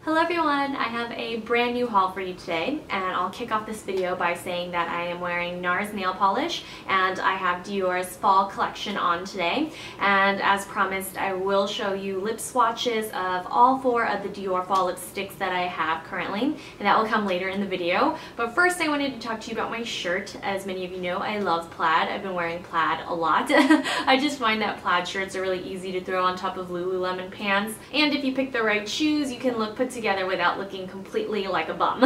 Hello everyone, I have a brand new haul for you today, and I'll kick off this video by saying that I am wearing Nars nail polish and I have Dior's fall collection on today. And as promised, I will show you lip swatches of all 4 of the Dior fall lipsticks that I have currently, and that will come later in the video. But first I wanted to talk to you about my shirt. As many of you know, I love plaid. I've been wearing plaid a lot. I just find that plaid shirts are really easy to throw on top of Lululemon pants, and if you pick the right shoes, you can look put together without looking completely like a bum.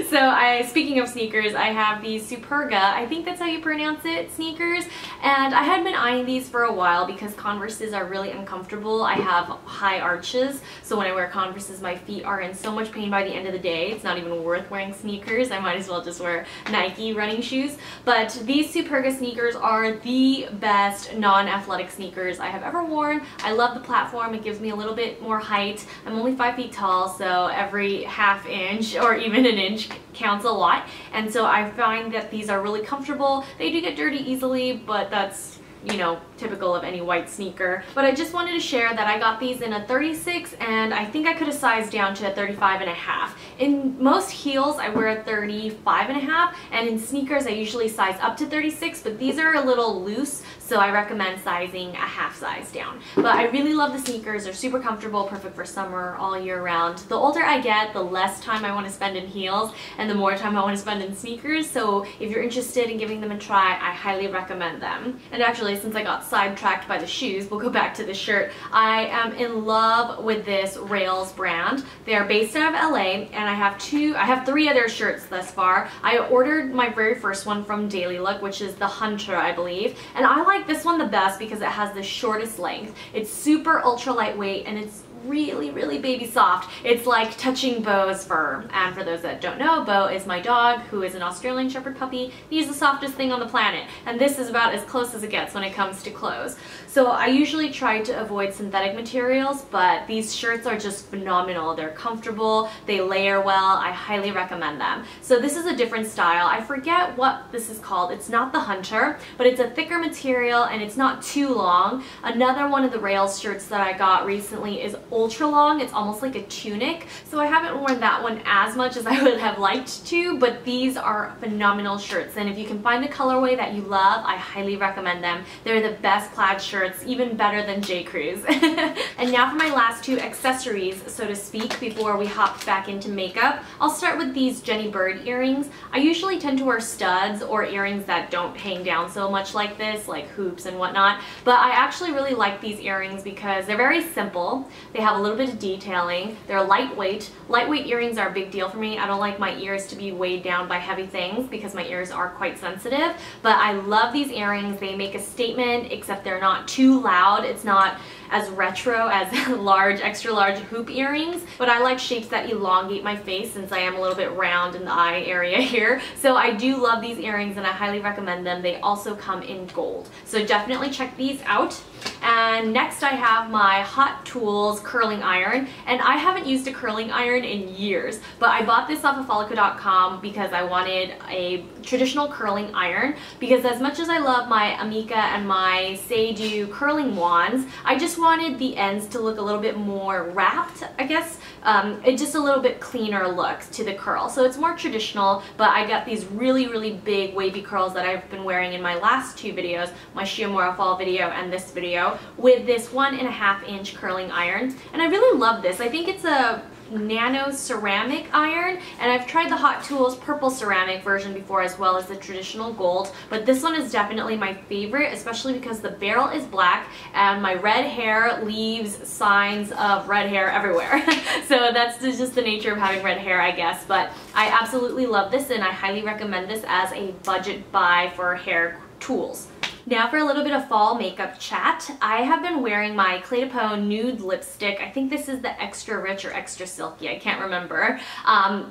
So speaking of sneakers, I have these Superga, I think that's how you pronounce it, sneakers, and I had been eyeing these for a while because Converses are really uncomfortable. I have high arches, so when I wear Converses my feet are in so much pain by the end of the day. It's not even worth wearing sneakers. I might as well just wear Nike running shoes. But these Superga sneakers are the best non-athletic sneakers I have ever worn. I love the platform. It gives me a little bit more height. I'm only 5 feet tall, so every half inch or even an inch counts a lot, and so I find that these are really comfortable. They do get dirty easily, but that's, you know, typical of any white sneaker. But I just wanted to share that I got these in a 36, and I think I could have sized down to a 35.5. In most heels I wear a 35.5, and in sneakers I usually size up to 36, but these are a little loose, so I recommend sizing a half size down. But I really love the sneakers. They're super comfortable, perfect for summer, all year round. The older I get, the less time I want to spend in heels and the more time I want to spend in sneakers, so if you're interested in giving them a try, I highly recommend them. And actually, since I got sidetracked by the shoes, we'll go back to the shirt. I am in love with this Rails brand. They are based out of LA, and I have 3 other shirts thus far. I ordered my very first one from Daily Look, which is the Hunter, I believe, and I like this one the best because it has the shortest length. It's super ultra lightweight, and it's really baby soft. It's like touching Bo's fur. And for those that don't know, Bo is my dog, who is an Australian Shepherd puppy. He's the softest thing on the planet, and this is about as close as it gets when it comes to clothes. So I usually try to avoid synthetic materials, but these shirts are just phenomenal. They're comfortable, they layer well. I highly recommend them. So this is a different style. I forget what this is called. It's not the Hunter, but it's a thicker material and it's not too long. Another one of the Rails shirts that I got recently is ultra long. It's almost like a tunic, so I haven't worn that one as much as I would have liked to, but these are phenomenal shirts, and if you can find a colorway that you love, I highly recommend them. They're the best plaid shirts, even better than J. Crew's. And now for my last 2 accessories, so to speak, before we hop back into makeup. I'll start with these Jenny Bird earrings. I usually tend to wear studs or earrings that don't hang down so much like this, like hoops and whatnot, but I actually really like these earrings because they're very simple. They have a little bit of detailing. They're lightweight. Lightweight earrings are a big deal for me. I don't like my ears to be weighed down by heavy things because my ears are quite sensitive, but I love these earrings. They make a statement, except they're not too loud. It's not as retro as large, extra large hoop earrings, but I like shapes that elongate my face since I am a little bit round in the eye area here. So I do love these earrings and I highly recommend them. They also come in gold, so definitely check these out. And next I have my Hot Tools curling iron, and I haven't used a curling iron in years, but I bought this off of Hautelook.com because I wanted a traditional curling iron, because as much as I love my Amika and my Seidu curling wands, I just wanted the ends to look a little bit more wrapped, I guess. It's just a little bit cleaner look to the curl, so it's more traditional, but I got these really big wavy curls that I've been wearing in my last 2 videos, my Shiomura fall video and this video, with this 1.5 inch curling iron, and I really love this. I think it's a nano ceramic iron, and I've tried the Hot Tools purple ceramic version before as well as the traditional gold, but this one is definitely my favorite, especially because the barrel is black and my red hair leaves signs of red hair everywhere. So that's just the nature of having red hair, I guess, but I absolutely love this and I highly recommend this as a budget buy for hair tools. Now for a little bit of fall makeup chat. I have been wearing my Clé de Peau nude lipstick. I think this is the extra rich or extra silky, I can't remember.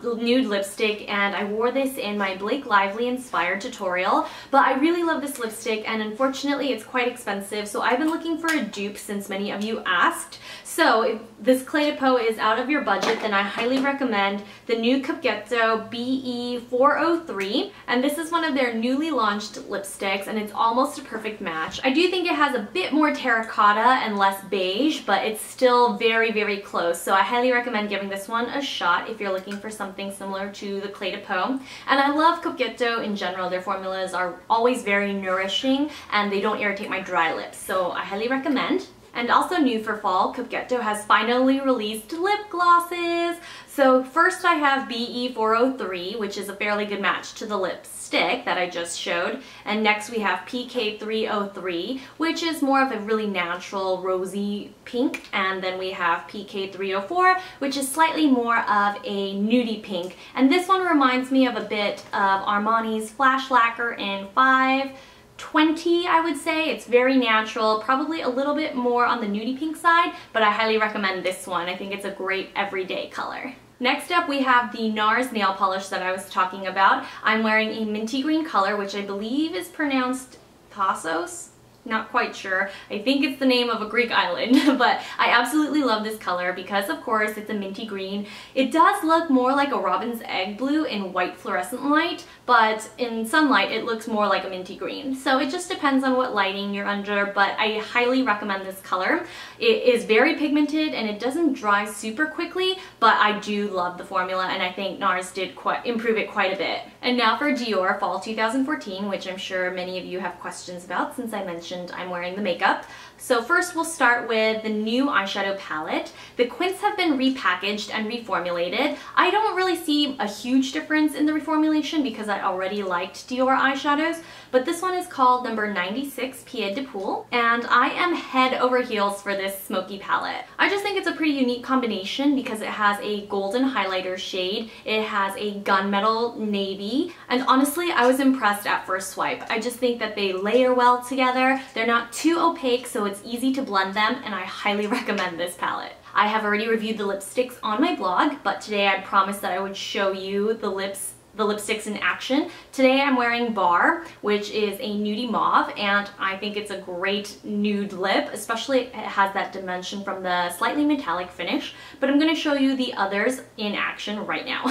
Nude lipstick, and I wore this in my Blake Lively inspired tutorial, but I really love this lipstick and unfortunately it's quite expensive, so I've been looking for a dupe since many of you asked. So if this Clé de Peau is out of your budget, then I highly recommend the new Capugetto BE403, and this is one of their newly launched lipsticks, and it's almost a perfect match. I do think it has a bit more terracotta and less beige, but it's still very, very close. So I highly recommend giving this one a shot if you're looking for something similar to the Clé de Peau. And I love Koh Gen Do in general. Their formulas are always very nourishing and they don't irritate my dry lips. So I highly recommend. And also new for fall, Koh Gen Do has finally released lip glosses. So first I have BE403, which is a fairly good match to the lipstick that I just showed. And next we have PK303, which is more of a really natural rosy pink. And then we have PK304, which is slightly more of a nudie pink. And this one reminds me of a bit of Armani's Flash Lacquer in 520, I would say. It's very natural, probably a little bit more on the nudie pink side, but I highly recommend this one. I think it's a great everyday color. Next up we have the Nars nail polish that I was talking about. I'm wearing a minty green color, which I believe is pronounced Passos. Not quite sure. I think it's the name of a Greek island, but I absolutely love this color because of course it's a minty green. It does look more like a robin's egg blue in white fluorescent light, but in sunlight it looks more like a minty green. So it just depends on what lighting you're under, but I highly recommend this color. It is very pigmented and it doesn't dry super quickly, but I do love the formula and I think Nars did improve it quite a bit. And now for Dior Fall 2014, which I'm sure many of you have questions about since I mentioned I'm wearing the makeup. So first we'll start with the new eyeshadow palette. The quints have been repackaged and reformulated. I don't really see a huge difference in the reformulation because I already liked Dior eyeshadows, but this one is called number 96 Pied de Poule, and I am head over heels for this smoky palette. I just think it's a pretty unique combination because it has a golden highlighter shade, it has a gunmetal navy, and honestly I was impressed at first swipe. I just think that they layer well together. They're not too opaque, so it's easy to blend them, and I highly recommend this palette. I have already reviewed the lipsticks on my blog, but today I promised that I would show you the lipsticks in action. Today I'm wearing Bar, which is a nudie mauve, and I think it's a great nude lip, especially it has that dimension from the slightly metallic finish, but I'm going to show you the others in action right now.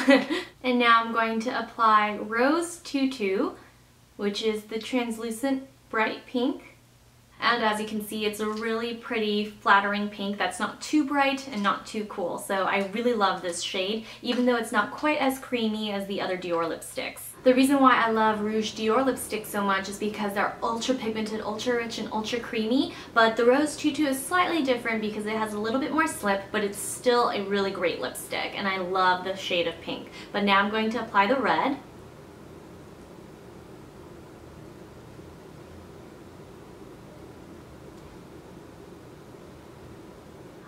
And now I'm going to apply Rose Tutu, which is the translucent bright pink. And as you can see, it's a really pretty flattering pink that's not too bright and not too cool. So I really love this shade, even though it's not quite as creamy as the other Dior lipsticks. The reason why I love Rouge Dior lipsticks so much is because they're ultra pigmented, ultra rich, and ultra creamy, but the Rose Tutu is slightly different because it has a little bit more slip, but it's still a really great lipstick, and I love the shade of pink. But now I'm going to apply the red.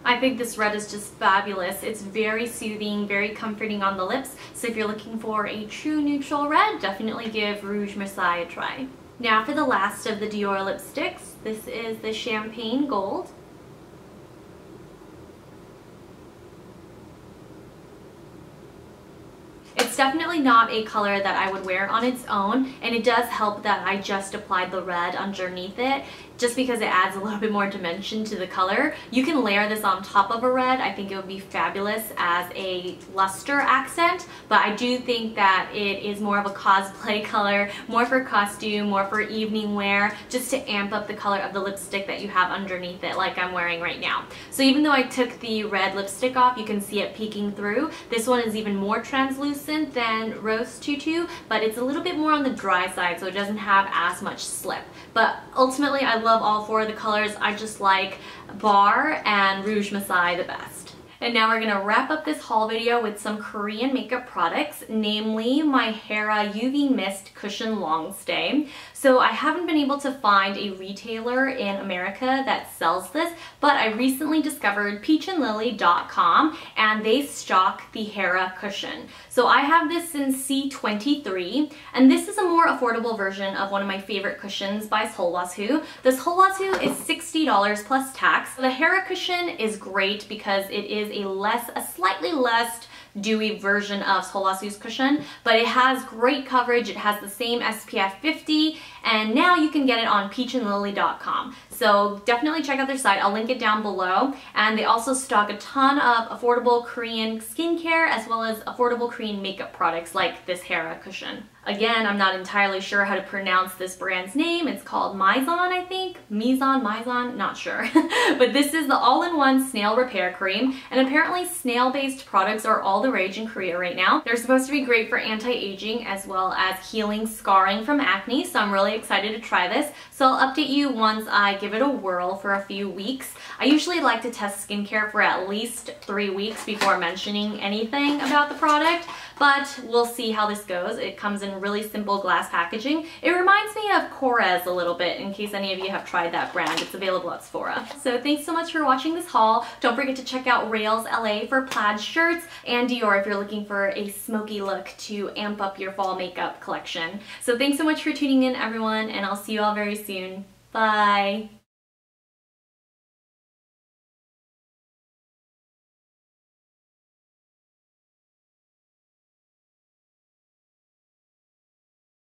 I think this red is just fabulous. It's very soothing, very comforting on the lips. So if you're looking for a true neutral red, definitely give Rouge Marseille a try. Now for the last of the Dior lipsticks, this is the Champagne Gold. It's definitely not a color that I would wear on its own, and it does help that I just applied the red underneath it, just because it adds a little bit more dimension to the color. You can layer this on top of a red. I think it would be fabulous as a luster accent, but I do think that it is more of a cosplay color, more for costume, more for evening wear, just to amp up the color of the lipstick that you have underneath it, like I'm wearing right now. So even though I took the red lipstick off, you can see it peeking through. This one is even more translucent than Rose Tutu, but it's a little bit more on the dry side, so it doesn't have as much slip. But ultimately, I love all four of the colors. I just like Bar and Rouge Marseille the best. And now we're gonna wrap up this haul video with some Korean makeup products, namely my Hera UV Mist Cushion Long Stay. So I haven't been able to find a retailer in America that sells this, but I recently discovered peachandlily.com, and they stock the Hera cushion. So I have this in C23, and this is a more affordable version of one of my favorite cushions by Hautelook. This Hautelook is $60 plus tax. The Hera cushion is great because it is a slightly less dewy version of Hautelook's cushion, but it has great coverage. It has the same SPF 50, and now you can get it on peachandlily.com. So definitely check out their site. I'll link it down below. And they also stock a ton of affordable Korean skincare as well as affordable Korean makeup products like this Hera cushion. Again, I'm not entirely sure how to pronounce this brand's name. It's called Mizon, I think. Mizon, not sure. But this is the all-in-one Snail Repair Cream, and apparently snail-based products are all the rage in Korea right now. They're supposed to be great for anti-aging as well as healing scarring from acne, so I'm really excited to try this. So I'll update you once I give it a whirl for a few weeks. I usually like to test skincare for at least 3 weeks before mentioning anything about the product, but we'll see how this goes. It comes in really simple glass packaging. It reminds me of Korres a little bit, in case any of you have tried that brand. It's available at Sephora. So thanks so much for watching this haul. Don't forget to check out Rails LA for plaid shirts, and Dior if you're looking for a smoky look to amp up your fall makeup collection. So thanks so much for tuning in, everyone, and I'll see you all very soon. Bye!